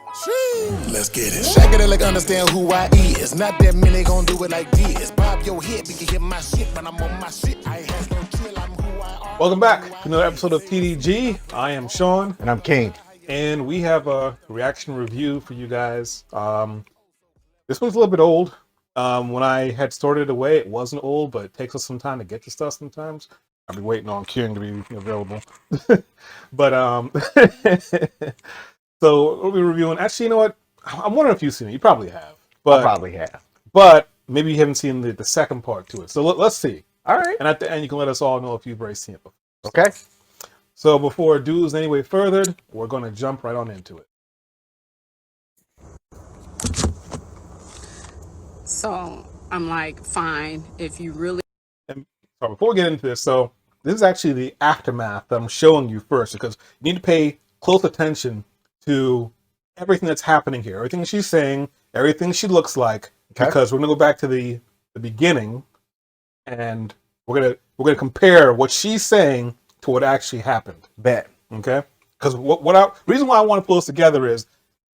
Let's get it. Shake it like understand who I is. Not that many gon' do it like this. Bob your head, we can hear my shit, but I'm on my shit. I ain't has no chill, I'm who I are. Welcome back to another episode of TDG. I am Sean. And I'm King. And we have a reaction review for you guys. This one's a little bit old. When I had sorted it away, it wasn't old, but it takes us some time to get to stuff sometimes. I've been waiting on King to be available. But so we'll be reviewing. Actually, you know what? I'm wondering if you've seen it. You probably have. But, I probably have. But maybe you haven't seen the second part to it. So let's see. All right. And at the end, you can let us all know if you've already seen it before. Okay. So before ado is any way furthered, we're going to jump right on into it. So I'm like, fine, if you really. And so before we get into this, so this is actually the aftermath that I'm showing you first, because you need to pay close attention to everything that's happening here, everything she's saying, everything she looks like, because we're going to go back to the beginning, and we're gonna compare what she's saying to what actually happened. Bet. Okay? Because reason why I want to pull this together is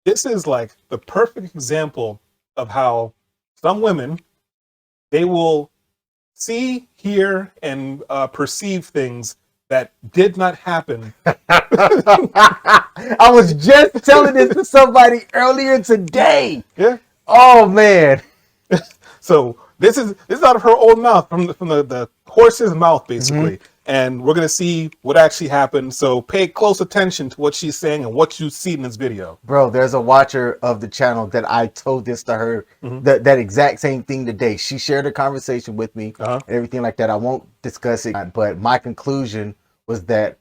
this is like the perfect example of how some women, they will see, hear, and perceive things that did not happen. I was just telling this to somebody earlier today. Yeah. Oh man. So this is out of her own mouth, from the horse's mouth, basically. Mm-hmm. And we're gonna see what actually happened. So pay close attention to what she's saying and what you see in this video. Bro, there's a watcher of the channel that I told this to her, that exact same thing today. She shared a conversation with me, and everything like that. I won't discuss it, but my conclusion was that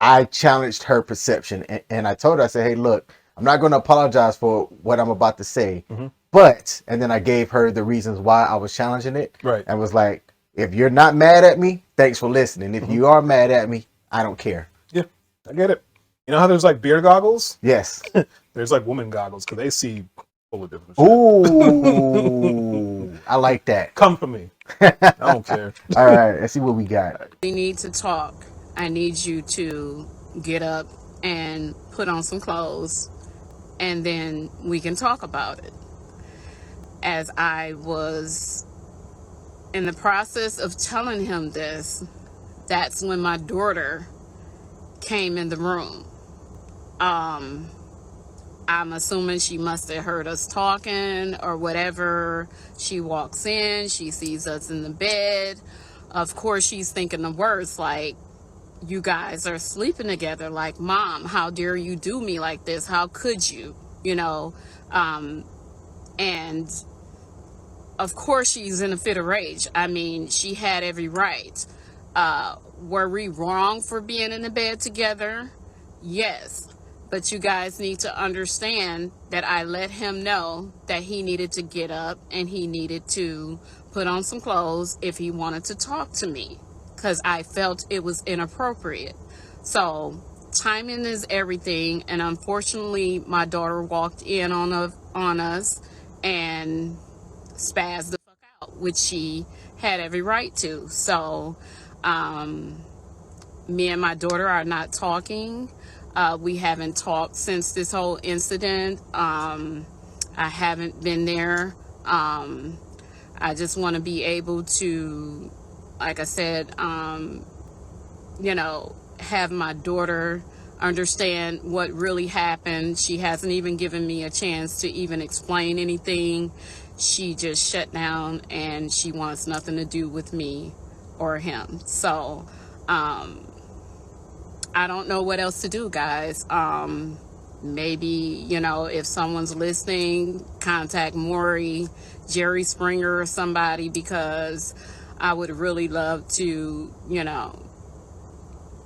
I challenged her perception, and I told her, I said, hey, look, I'm not going to apologize for what I'm about to say, but, and then I gave her the reasons why I was challenging it, and was like, if you're not mad at me, thanks for listening. If you are mad at me, I don't care. Yeah, I get it. You know how there's like beer goggles? Yes. There's like woman goggles, because they see full of different shit. Ooh, I like that. Come for me. I don't care. All right, let's see what we got. We need to talk. I need you to get up and put on some clothes, and then we can talk about it. As I was in the process of telling him this, that's when my daughter came in the room. I'm assuming she must have heard us talking or whatever. She walks in, she sees us in the bed. Of course, she's thinking the worst, like, you guys are sleeping together. Like, Mom, how dare you do me like this? How could you? You know? And of course, she's in a fit of rage. I mean, she had every right. Were we wrong for being in the bed together? Yes. But you guys need to understand that I let him know that he needed to get up and he needed to put on some clothes if he wanted to talk to me, because I felt it was inappropriate. So timing is everything. And unfortunately, my daughter walked in on us and spazzed the fuck out, which she had every right to. So me and my daughter are not talking. We haven't talked since this whole incident. I haven't been there. I just want to be able to, like I said, you know, have my daughter understand what really happened. She hasn't even given me a chance to even explain anything. She just shut down and she wants nothing to do with me or him. So, I don't know what else to do, guys. Maybe, you know, if someone's listening, contact Maury, Jerry Springer or somebody, because I would really love to, you know,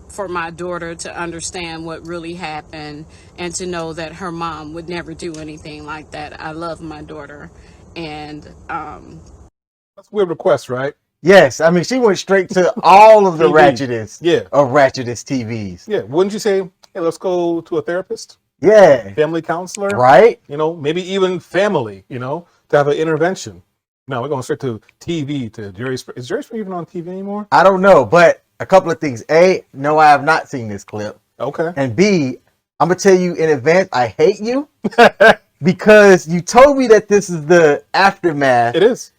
for my daughter to understand what really happened and to know that her mom would never do anything like that. I love my daughter. And that's a weird request, right? Yes, I mean, she went straight to all of the ratchetest of ratchetest TVs. Yeah, wouldn't you say, hey, let's go to a therapist? Yeah. Family counselor? Right? You know, maybe even family, you know, to have an intervention. No, we're going straight to TV, to Jerry Springer. Is Jerry Springer even on TV anymore? I don't know, but a couple of things. A, no, I have not seen this clip. Okay. And B, I'm gonna tell you in advance, I hate you because you told me that this is the aftermath. It is.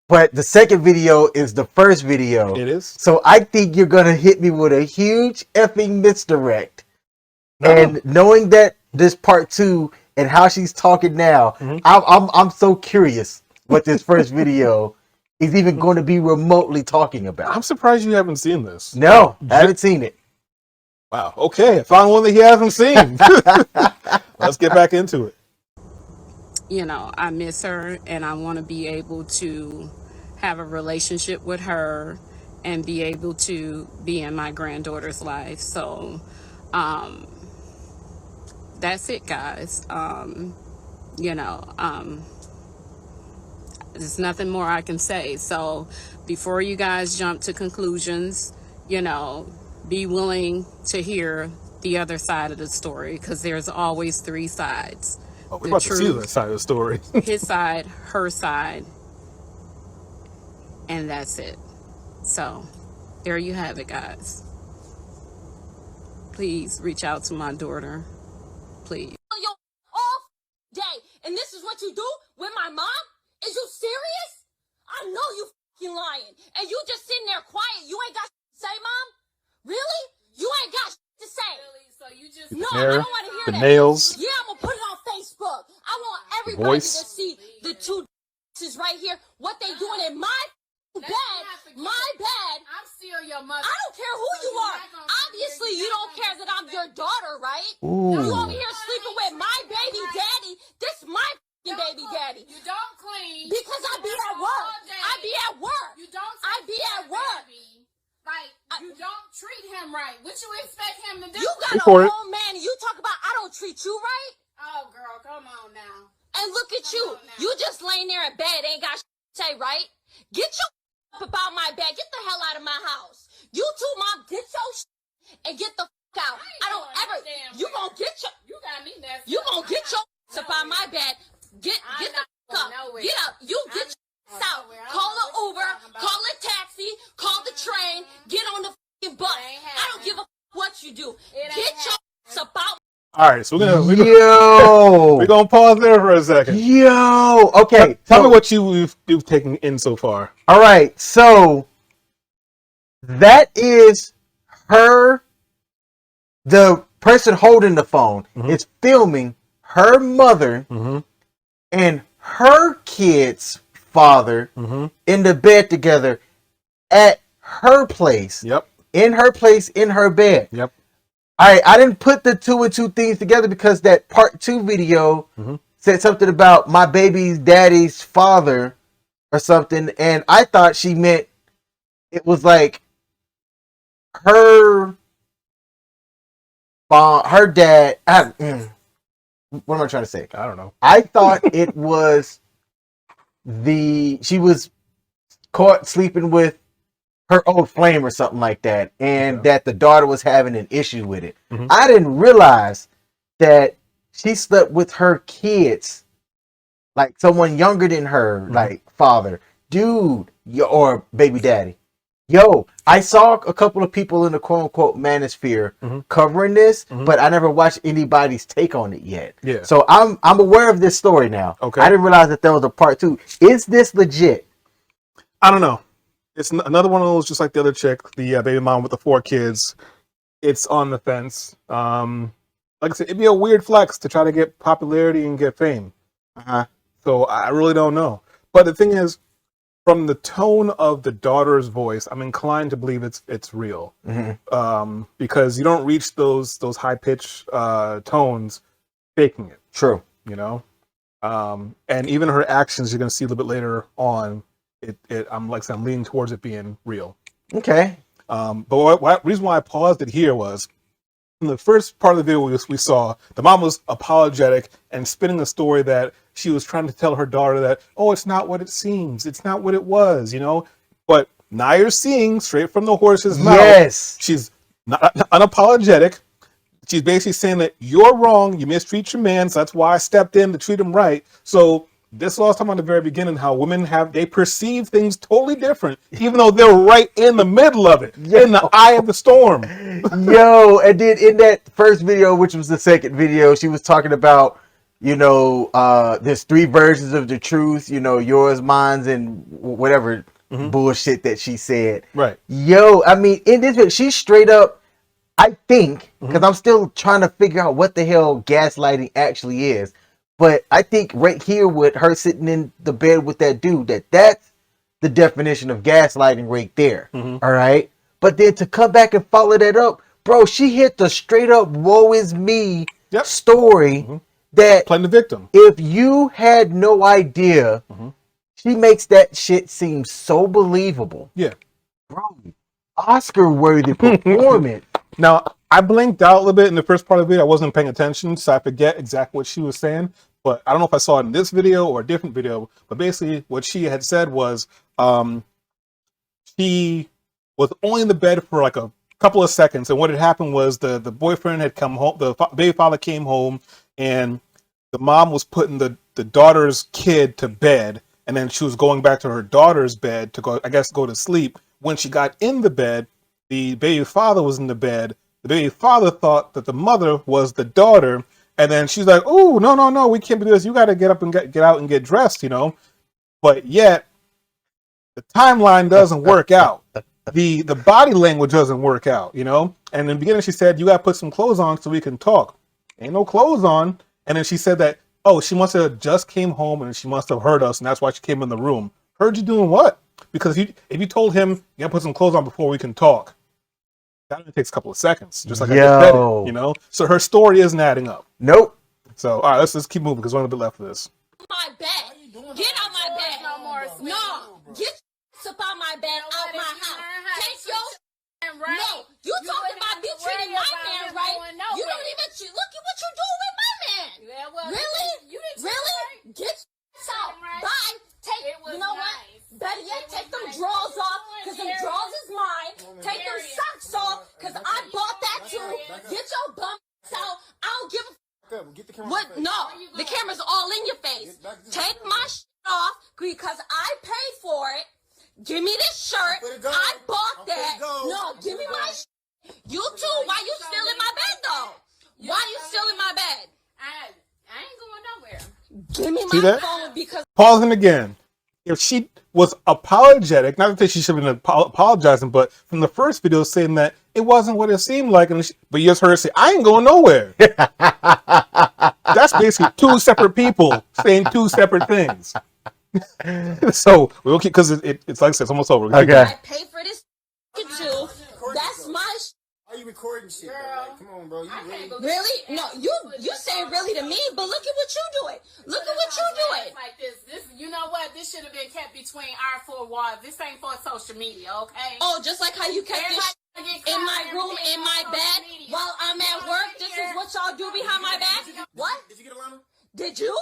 But the second video is the first video. It is. So I think you're gonna hit me with a huge effing misdirect. No. And knowing that this part 2 and how she's talking now, I'm so curious what this first video is even going to be remotely talking about. I'm surprised you haven't seen this. No, I haven't seen it. Wow. Okay, I found one that he hasn't seen. Let's get back into it. You know, I miss her and I want to be able to have a relationship with her and be able to be in my granddaughter's life. So that's it, guys. You know, there's nothing more I can say. So before you guys jump to conclusions, you know, be willing to hear the other side of the story, because there's always 3 sides. Oh, we're about to see that side of the story. His side, her side, and that's it. So there you have it, guys. Please reach out to my daughter, please. Your off day, and this is what you do with my mom? Is you serious? I know you fucking lying, and you just sitting there quiet. You ain't got shit to say, mom? Really? You ain't got shit to say. Really? So you just The I hair, don't want to hear the that. nails. Yeah, I'm gonna put it on Facebook. I want everybody voice. to see the 2 right here. What they doing in my bed? My bed. I'm still your mother. I don't care who you are. Obviously, you don't care that I'm your daughter, right? Ooh. You over here sleeping with my baby daddy. This my f***ing baby daddy. You don't clean. Because I be at work. I be at work. You don't. I be at work. Like, you don't treat him right. What you expect him to do? You got Wait a for it. whole man and you talk about I don't treat you right? Oh, girl, come on now. And look at you. on now. You just laying there in bed, ain't got shit to say, right? Get your up about my bed. Get the hell out of my house. You too, mom. Get your and get the out. I don't ever. You gonna get your. You got me messed You up. gonna get your up on my bed. Get I'm the not going up. nowhere. Get up. You get your out. nowhere. I don't Call know an what Uber. you're talking about. Call a taxi. Call the train. Get on the f***ing bus. ain't I don't give a what you do. It ain't Get your about. All right, so we're Yo, gonna pause there for a second. yo. Okay, Tell so- me what you've taken in so far. All right, so that is her. The person holding the phone is filming her mother and her kid's father in the bed together at her place. Yep. In her place, in her bed. Yep. All right, I didn't put the 2 and 2 things together because that part 2 video said something about my baby's daddy's father or something, and I thought she meant it was like her dad. What am I trying to say? I don't know. I thought it was she was caught sleeping with her old flame or something like that, and that the daughter was having an issue with it. I didn't realize that she slept with her kids, like someone younger than her, like father, dude, or baby daddy. Yo, I saw a couple of people in the quote unquote manosphere covering this, but I never watched anybody's take on it yet. Yeah. So I'm aware of this story now. Okay. I didn't realize that there was a part 2. Is this legit? I don't know. It's another one of those, just like the other chick, the baby mom with the 4 kids. It's on the fence. Like I said, it'd be a weird flex to try to get popularity and get fame. So I really don't know. But the thing is, from the tone of the daughter's voice, I'm inclined to believe it's real. Because you don't reach those high pitch tones faking it. True. You know, and even her actions, you're going to see a little bit later on. I'm leaning towards it being real. Okay. But reason why I paused it here was in the first part of the video we saw, the mom was apologetic and spinning a story that she was trying to tell her daughter that, oh, it's not what it seems. It's not what it was, you know. But now you're seeing straight from the horse's mouth. Yes. She's not unapologetic. She's basically saying that you're wrong. You mistreat your man. So that's why I stepped in to treat him right. So This was talking about at the very beginning, how women they perceive things totally different, even though they're right in the middle of it, in the eye of the storm. Yo, and then in that first video, which was the second video, she was talking about, you know, there's 3 versions of the truth, you know, yours, mine's, and whatever bullshit that she said. Right. Yo, I mean, in this video, she straight up, I think, because I'm still trying to figure out what the hell gaslighting actually is. But I think right here with her sitting in the bed with that dude, that's the definition of gaslighting right there. All right. But then to come back and follow that up, bro, she hit the straight up woe is me story that playing the victim. If you had no idea, she makes that shit seem so believable. Yeah. Bro, Oscar worthy performance. Now, I blinked out a little bit in the first part of the video. I wasn't paying attention, so I forget exactly what she was saying. But I don't know if I saw it in this video or a different video. But basically, what she had said was she was only in the bed for like a couple of seconds. And what had happened was the boyfriend had come home. The baby father came home, and the mom was putting the daughter's kid to bed. And then she was going back to her daughter's bed to go, I guess, go to sleep. When she got in the bed, the baby father was in the bed. The baby father thought that the mother was the daughter. And then she's like, oh, no, we can't do this. You got to get up and get out and get dressed, you know. But yet, the timeline doesn't work out. The body language doesn't work out, you know. And in the beginning, she said, you got to put some clothes on so we can talk. Ain't no clothes on. And then she said that, oh, she must have just came home and she must have heard us. And that's why she came in the room. Heard you doing what? Because if you told him, you got to put some clothes on before we can talk, that only takes a couple of seconds, just like I just said it, you know? So her story isn't adding up. Nope. So, all right, let's keep moving because we're on a bit left of this. My bed. Get out my bed. No, get up out my bed, out my house. Take your no. You talking about me treating my man right? You don't even look at what you're doing with my man. Really? Really? Get out. Bye. Take. You know what? Better yet, take them drawers off, because them drawers is mine. Take them socks off, because I bought that too. Get your bum out. I don't give a what? No, the camera's all in your face. Take my shit off, because I paid for it. Give me this shirt. I bought that. No, give me my shit. You too. Why you still in my bed, though? Why you still in my bed? I ain't going nowhere. Give me my phone, because... Pausing again. If she was apologetic, not that she should have been apologizing, but from the first video saying that it wasn't what it seemed like, but you just heard her say, I ain't going nowhere. That's basically 2 separate people saying 2 separate things. So we'll keep, because it's like I said, it's almost over. Okay. I pay for this too. That's my Are you recording shit? Like, come on, bro. Really? No, you saying really to me, but look at what you doing. Look at what you doing. Like this, you know what? This should have been kept between our 4 walls. This ain't for social media, okay? Oh, just like how you kept this in my room, in my bed, while I'm at work. This is what y'all do behind my back. What? Did you get Alana? Did you?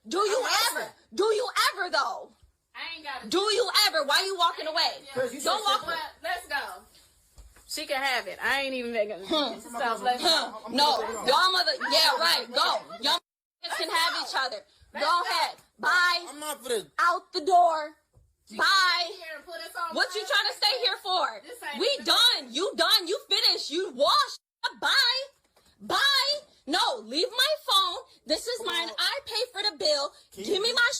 Do you ever? Do you ever though? I ain't got it. Do you ever? Why you walking away? Don't walk away. Let's go. She can have it. I ain't even making stuff. No, y'all mother. Yeah, right. Go. Y'all can have each other. Go ahead. Bye. I'm not for the... Out the door. Bye. What you trying to stay here for? We done. You done. You finished. You washed. Bye. Bye. No, leave my phone. This is mine. I pay for the bill. Give me my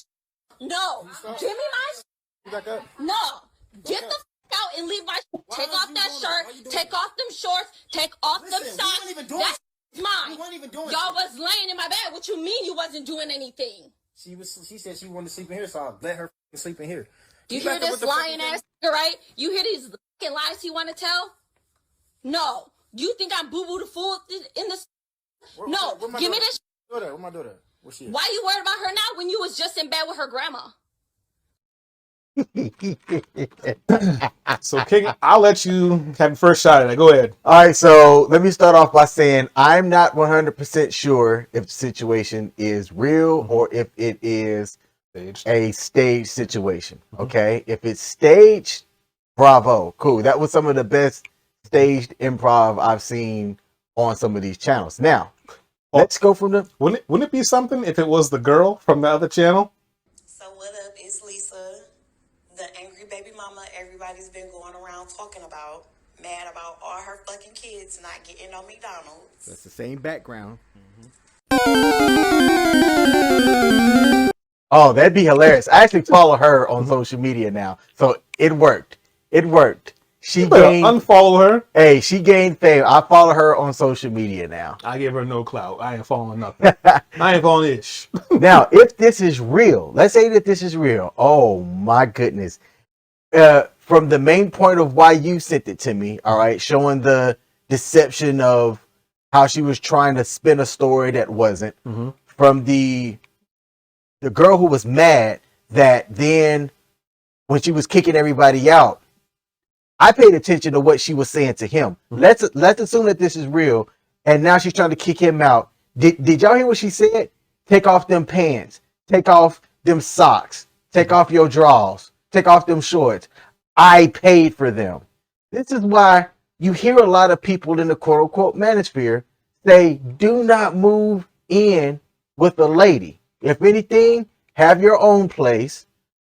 No. Give me my No. Get the out and leave my take off that shirt, take off them shorts, take off them socks. That's mine. Y'all was laying in my bed. What you mean you wasn't doing anything? She said she wanted to sleep in here, so I let her sleep in here. You hear this lying ass nigga, right? You hear these fucking lies he want to tell? No. You think I'm boo-boo the fool in this? No. Give me this. Where my daughter? Where she at? Why you worried about her now when you was just in bed with her grandma? So, King, I'll let you have the first shot at it. Go ahead. All right, so let me start off by saying I'm not 100% sure if the situation is real or if it is a staged situation. Okay, if it's staged, bravo, cool. That was some of the best staged improv I've seen on some of these channels. Now, let's go from the. Wouldn't it be something if it was the girl from the other channel? baby mama everybody's been going around talking about, mad about all her fucking kids not getting on McDonald's. That's the same background. Oh, that'd be hilarious. I actually follow her on social media now, so it worked. It worked. She gained. Unfollow her. Hey, she gained fame. I follow her on social media now. I give her no clout. I ain't following nothing. I ain't following ish. Now, if this is real, let's say that this is real. Oh my goodness. From the main point of why you sent it to me, all right, showing the deception of how she was trying to spin a story that wasn't. From the girl who was mad that then when she was kicking everybody out, I paid attention to what she was saying to him. Let's assume that this is real, and now she's trying to kick him out. Did y'all hear what she said? Take off them pants. Take off them socks. Take off your drawers. Take off them shorts. I paid for them. This is why you hear a lot of people in the quote-unquote manosphere say, do not move in with a lady. If anything, have your own place.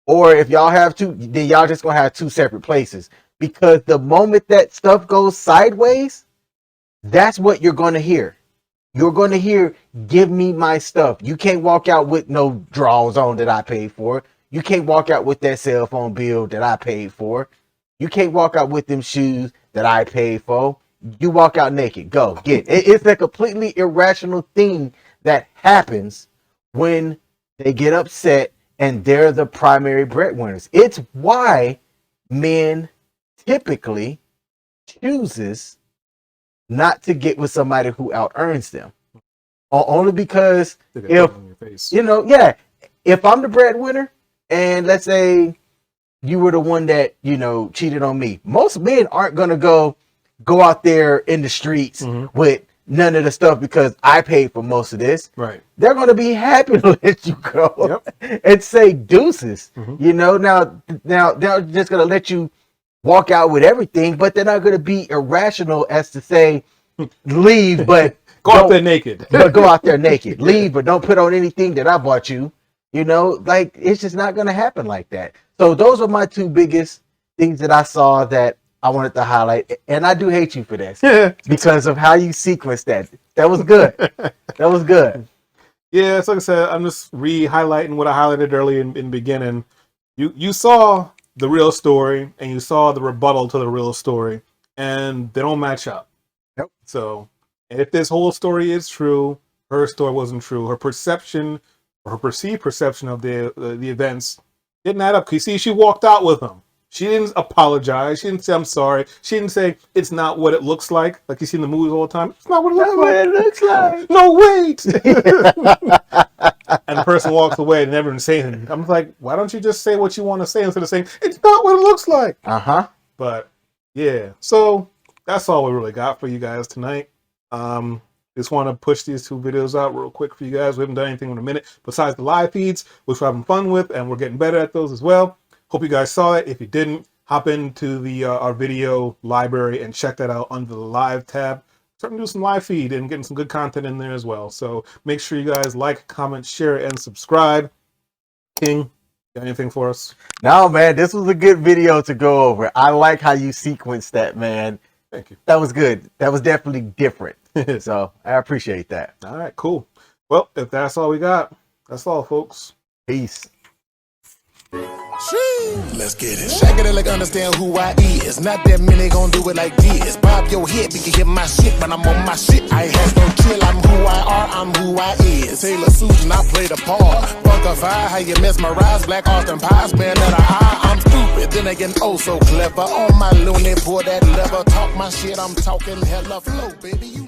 Or if y'all have two, then y'all just going to have two separate places. Because the moment that stuff goes sideways, that's what you're going to hear. You're going to hear, give me my stuff. You can't walk out with no drawers on that I paid for. You can't walk out with that cell phone bill that I paid for. You can't walk out with them shoes that I paid for. You walk out naked. Go, get it. It's a completely irrational thing that happens when they get upset and they're the primary breadwinners. It's why men typically chooses not to get with somebody who out earns them, only because if if I'm the breadwinner and let's say you were the one that cheated on me, most men aren't gonna go out there in the streets with none of the stuff because I paid for most of this. Right? They're gonna be happy to let you go and say deuces. Now they're just gonna let you walk out with everything, but they're not going to be irrational as to say, leave, but go out there naked. But go out there naked. Leave, but don't put on anything that I bought you. Like it's just not going to happen like that. So those are my two biggest things that I saw that I wanted to highlight. And I do hate you for this because of how you sequenced that. That was good. That was good. Yeah, it's like I said, I'm just re-highlighting what I highlighted early in the beginning. You saw the real story and you saw the rebuttal to the real story, and they don't match up. So if this whole story is true, her story wasn't true. Her perception or her perceived perception of the events didn't add up. You see, she walked out with him. She didn't apologize. She didn't say, I'm sorry. She didn't say, it's not what it looks like you see in the movies all the time. It's not what it looks like. No, wait. And the person walks away and never say anything. I'm like, why don't you just say what you want to say instead of saying, it's not what it looks like? But yeah, so that's all we really got for you guys tonight. Just want to push these two videos out real quick for you guys. We haven't done anything in a minute besides the live feeds, which we're having fun with, and we're getting better at those as well. Hope you guys saw it. If you didn't, hop into the our video library and check that out under the live tab. Starting to do some live feed and getting some good content in there as well. So make sure you guys like, comment, share, and subscribe. King, got anything for us? No, man, this was a good video to go over. I like how you sequenced that, man. Thank you. That was good. That was definitely different. So I appreciate that. All right, cool. Well, if that's all we got, that's all, folks. Peace. Let's get it. Shake it like understand who I is. Not that many gon' do it like this. Bob your head, you can hear my shit, but I'm on my shit. I ain't has no chill. I'm who I are, I'm who I is. Taylor Susan, I play the part. Funkify, how you mesmerize. Black Austin pies, man, that I'm stupid. Then again, oh so clever. On my loony, pour that lever. Talk my shit, I'm talking hella flow, baby.